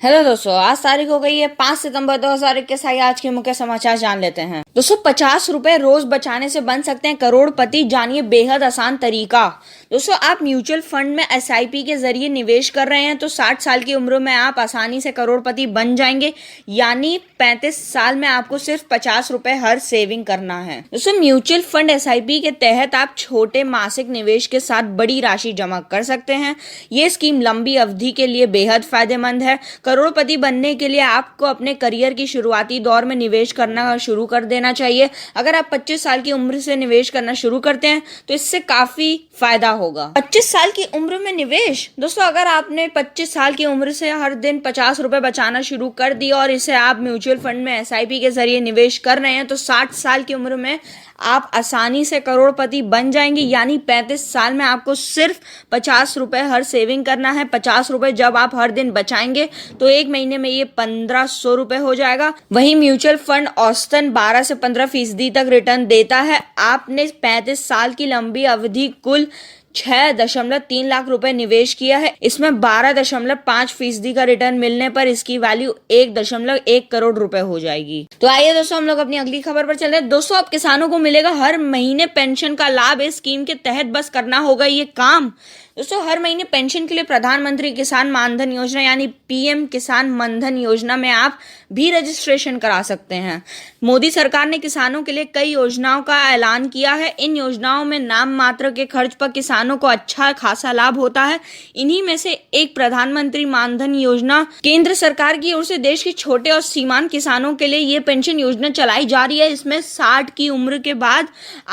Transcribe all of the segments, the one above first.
Hello दोस्तों, आज तारीख हो गई है 5 सितंबर 2021। आइए आज के मुख्य समाचार जान लेते हैं। दोस्तों, 50 रुपए रोज बचाने से बन सकते हैं करोड़पति। जानिए बेहद आसान तरीका। दोस्तों, आप म्यूचुअल फंड में एसआईपी के जरिए निवेश कर रहे हैं तो 60 साल की उम्र में आप आसानी से करोड़पति बन जाएंगे। यानी 35 साल में आपको सिर्फ 50 रुपए हर सेविंग करना है। दोस्तों, म्यूचुअल फंड एसआईपी के तहत आप छोटे मासिक निवेश के साथ बड़ी राशि जमा कर सकते हैं। ये स्कीम लंबी अवधि के लिए बेहद फायदेमंद है। करोड़पति बनने के लिए आपको अपने करियर की शुरुआती दौर में निवेश करना शुरू कर देना चाहिए। अगर आप 25 साल की उम्र से निवेश करना शुरू करते हैं तो इससे काफी फायदा होगा। 25 साल की उम्र में निवेश। दोस्तों, अगर आपने 25 साल की उम्र से हर दिन 50 रुपए बचाना शुरू कर दिया और इसे आप म्यूचुअल फंड में एसआईपी के जरिए निवेश कर रहे हैं तो 60 साल की उम्र में आप आसानी से करोड़पति बन जाएंगे। यानी 35 साल में आपको सिर्फ 50 रुपए हर सेविंग करना है। 50 रुपए जब आप हर दिन बचाएंगे तो एक महीने में ये 1500 रुपए हो जाएगा। वहीं म्यूचुअल फंड औसतन 12 से 15% तक रिटर्न देता है। आपने 35 साल की लंबी अवधि कुल 6.3 लाख रुपए निवेश किया है। इसमें 12.5% का रिटर्न मिलने पर इसकी वैल्यू 1.1 करोड़ रुपए हो जाएगी। तो आइए दोस्तों, हम लोग अपनी अगली खबर पर चल रहे हैं। दोस्तों, अब किसानों को मिलेगा हर महीने पेंशन का लाभ। इस स्कीम के तहत बस करना होगा ये काम। दोस्तों, हर महीने पेंशन के लिए प्रधानमंत्री किसान मानधन योजना यानी पीएम किसान मानधन योजना में आप भी रजिस्ट्रेशन करा सकते हैं। मोदी सरकार ने किसानों के लिए कई योजनाओं का ऐलान किया है। इन योजनाओं में नाम मात्र के खर्च पर किसानों को अच्छा खासा लाभ होता है। इन्हीं में से एक प्रधानमंत्री मानधन योजना केंद्र सरकार की ओर से देश के छोटे और सीमांत किसानों के लिए ये पेंशन योजना चलाई जा रही है। इसमें 60 की उम्र के बाद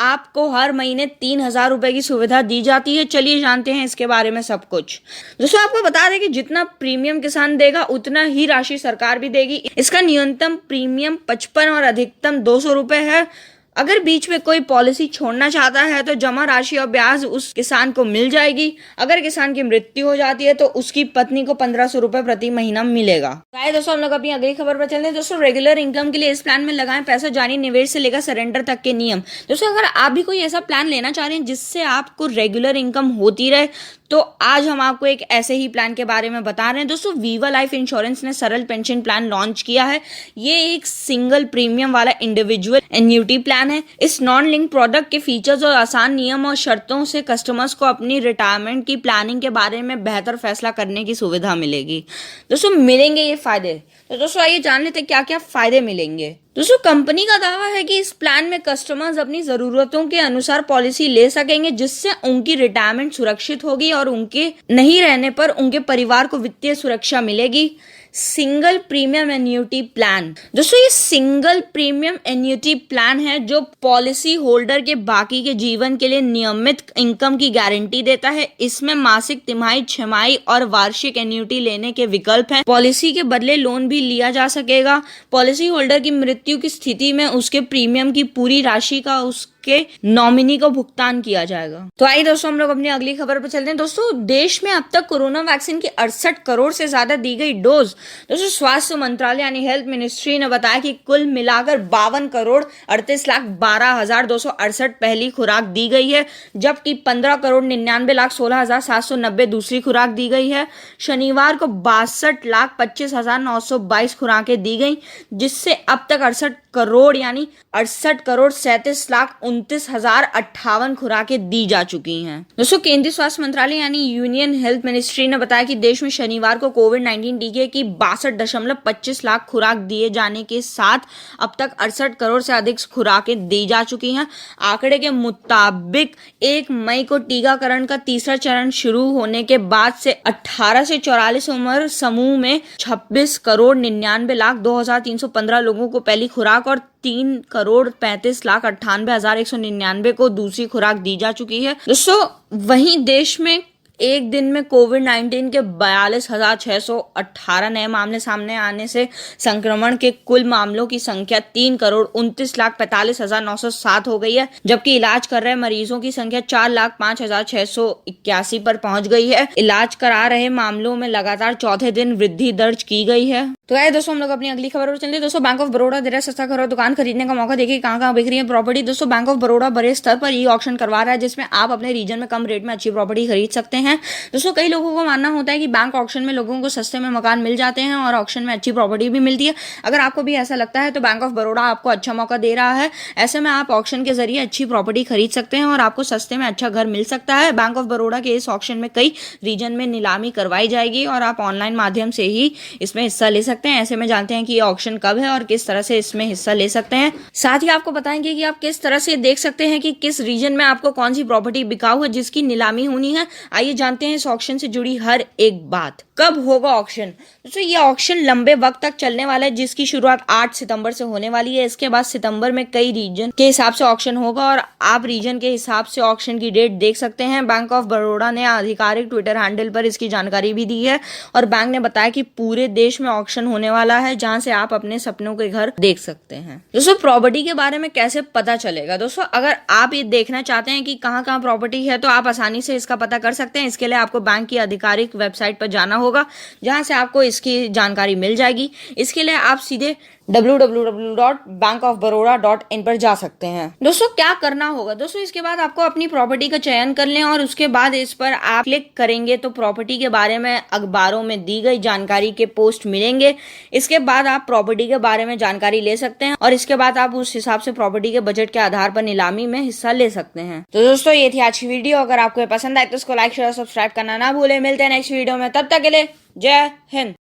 आपको हर महीने 3000 रुपए की सुविधा दी जाती है। चलिए जानते हैं के बारे में सब कुछ। दोस्तों, आपको बता दें कि जितना प्रीमियम किसान देगा उतना ही राशि सरकार भी देगी। इसका न्यूनतम प्रीमियम 55 और अधिकतम 200 रुपए है। अगर बीच में कोई पॉलिसी छोड़ना चाहता है तो जमा राशि और ब्याज उस किसान को मिल जाएगी। अगर किसान की मृत्यु हो जाती है तो उसकी पत्नी को 1500 रुपए प्रति महीना मिलेगा। दोस्तों, हम लोग अपनी अगली खबर पर चलते हैं। दोस्तों, रेगुलर इनकम के लिए इस प्लान में लगाएं पैसा। जानिए निवेश से लेकर सरेंडर तक के नियम। दोस्तों, अगर आप भी कोई ऐसा प्लान लेना चाह रहे हैं जिससे आपको रेगुलर इनकम होती रहे तो आज हम आपको एक ऐसे ही प्लान के बारे में बता रहे हैं। दोस्तों, वीवा लाइफ इंश्योरेंस ने सरल पेंशन प्लान लॉन्च किया है। ये एक सिंगल प्रीमियम वाला इंडिविजुअल एन्युटी प्लान है। इस नॉन लिंक प्रोडक्ट के फीचर्स और आसान नियम और शर्तों से कस्टमर्स को अपनी रिटायरमेंट की प्लानिंग के बारे में बेहतर फैसला करने की सुविधा मिलेगी। दोस्तों, मिलेंगे ये फायदे। तो दोस्तों, आइए जान लेते हैं क्या क्या फायदे मिलेंगे। दोस्तों, कंपनी का दावा है कि इस प्लान में कस्टमर्स अपनी जरूरतों के अनुसार पॉलिसी ले सकेंगे जिससे उनकी रिटायरमेंट सुरक्षित होगी और उनके नहीं रहने पर उनके परिवार को वित्तीय सुरक्षा मिलेगी। Single premium annuity plan. दोस्तों, ये सिंगल प्रीमियम एन्युटी प्लान है जो पॉलिसी होल्डर के बाकी के जीवन के लिए नियमित इनकम की गारंटी देता है। इसमें मासिक, तिमाही, छमाही और वार्षिक एन्युटी लेने के विकल्प हैं। पॉलिसी के बदले लोन भी लिया जा सकेगा। पॉलिसी होल्डर की मृत्यु की स्थिति में उसके प्रीमियम की पूरी राशि का उसके नॉमिनी को भुगतान किया जाएगा। तो आइए दोस्तों, हम लोग अपनी अगली खबर पर चलते हैं। दोस्तों, देश में अब तक कोरोना वैक्सीन की 68 करोड़ से ज्यादा दी गई डोज। दोस्तों, स्वास्थ्य मंत्रालय यानी हेल्थ मिनिस्ट्री ने बताया कि कुल मिलाकर 52 करोड़ 38,12,268 पहली खुराक दी गई है, जबकि 15 करोड़ 99,16,790 दूसरी खुराक दी गई है। शनिवार को 62,25,922 खुराकें दी गई, जिससे अब तक 68 करोड़ यानी 68 करोड़ 37,29,058 खुराकें दी जा चुकी हैं। दोस्तों, केंद्रीय स्वास्थ्य मंत्रालय यानी यूनियन हेल्थ मिनिस्ट्री ने बताया कि देश में शनिवार को कोविड-19 टीके की 62.25 लाख खुराक दिए जाने के साथ अब तक 68 करोड़ से अधिक खुराकें दी जा चुकी हैं। आंकड़े के मुताबिक 1 मई को टीकाकरण का तीसरा चरण शुरू होने के बाद से 18 से 44 उम्र समूह में 26 करोड़ 99,02,315 लोगों को पहली खुराक और 3 करोड़ 35,98,199 को दूसरी खुराक दी जा चुकी है। दोस्तों, वहीं देश में एक दिन में कोविड-19 के 42,618 नए मामले सामने आने से संक्रमण के कुल मामलों की संख्या 3 करोड़ 29,45,907 हो गई है, जबकि इलाज कर रहे मरीजों की संख्या 4,05,681 पर पहुंच गई है। इलाज करा रहे मामलों में लगातार चौथे दिन वृद्धि दर्ज की गई है। तो आइए दोस्तों, हम लोग अपनी अगली खबर पर चलते हैं। दोस्तों, बैंक ऑफ बड़ौदा दे रहा है सस्ता घर और दुकान खरीदने का मौका। देखिए कहाँ कहाँ बिक रही है प्रॉपर्टी। दोस्तों, बैंक ऑफ बड़ौदा बड़े स्तर पर ई ऑक्शन करवा रहा है जिसमें आप अपने रीजन में कम रेट में अच्छी प्रॉपर्टी खरीद सकते हैं। हैं। दोस्तों कई लोगों को मानना होता है कि बैंक ऑक्शन में लोगों को सस्ते में मकान मिल जाते हैं और ऑक्शन में अच्छी प्रॉपर्टी भी मिलती है। अगर आपको भी ऐसा लगता है तो बैंक ऑफ बड़ौदा आपको अच्छा मौका दे रहा है। ऐसे में आप ऑक्शन के जरिए अच्छी प्रॉपर्टी खरीद सकते हैं और आपको सस्ते में अच्छा घर मिल सकता है। बैंक ऑफ बड़ौदा के इस ऑक्शन में कई रीजन में नीलामी करवाई जाएगी और आप ऑनलाइन माध्यम से ही इसमें हिस्सा ले सकते हैं। ऐसे में जानते हैं कि ये ऑक्शन कब है और किस तरह से इसमें हिस्सा ले सकते हैं। साथ ही आपको बताएंगे कि आप किस तरह से देख सकते हैं कि किस रीजन में आपको कौन सी प्रॉपर्टी बिकाऊ है जिसकी नीलामी होनी है। आइए जानते हैं इस ऑक्शन से जुड़ी हर एक बात। कब होगा ऑक्शन? दोस्तों ये ऑक्शन लंबे वक्त तक चलने वाला है, जिसकी शुरुआत 8 सितंबर से होने वाली है। इसके बाद सितंबर में कई रीजन के हिसाब से ऑक्शन होगा और आप रीजन के हिसाब से ऑक्शन की डेट देख सकते हैं। बैंक ऑफ बड़ौदा ने आधिकारिक ट्विटर हैंडल पर इसकी जानकारी भी दी है और बैंक ने बताया कि पूरे देश में ऑक्शन होने वाला है जहां से आप अपने सपनों के घर देख सकते हैं। दोस्तों प्रॉपर्टी के बारे में कैसे पता चलेगा? दोस्तों अगर आप ये देखना चाहते हैं कि कहां कहां प्रॉपर्टी है तो आप आसानी से इसका पता कर सकते हैं। इसके लिए आपको बैंक की आधिकारिक वेबसाइट पर जाना होगा जहां से आपको इसकी जानकारी मिल जाएगी। इसके लिए आप सीधे www.bankofbaroda.in पर जा सकते हैं। दोस्तों क्या करना होगा? दोस्तों इसके बाद आपको अपनी प्रॉपर्टी का चयन कर लें और उसके बाद इस पर आप क्लिक करेंगे तो प्रॉपर्टी के बारे में अखबारों में दी गई जानकारी के पोस्ट मिलेंगे। इसके बाद आप प्रॉपर्टी के बारे में जानकारी ले सकते हैं और इसके बाद आप उस हिसाब से प्रॉपर्टी के बजट के आधार पर नीलामी में हिस्सा ले सकते हैं। तो दोस्तों ये थी आज की वीडियो। अगर आपको पसंद आए तो उसको लाइक शेयर सब्सक्राइब करना ना भूले। मिलते हैं नेक्स्ट वीडियो में, तब तक के लिए जय हिंद।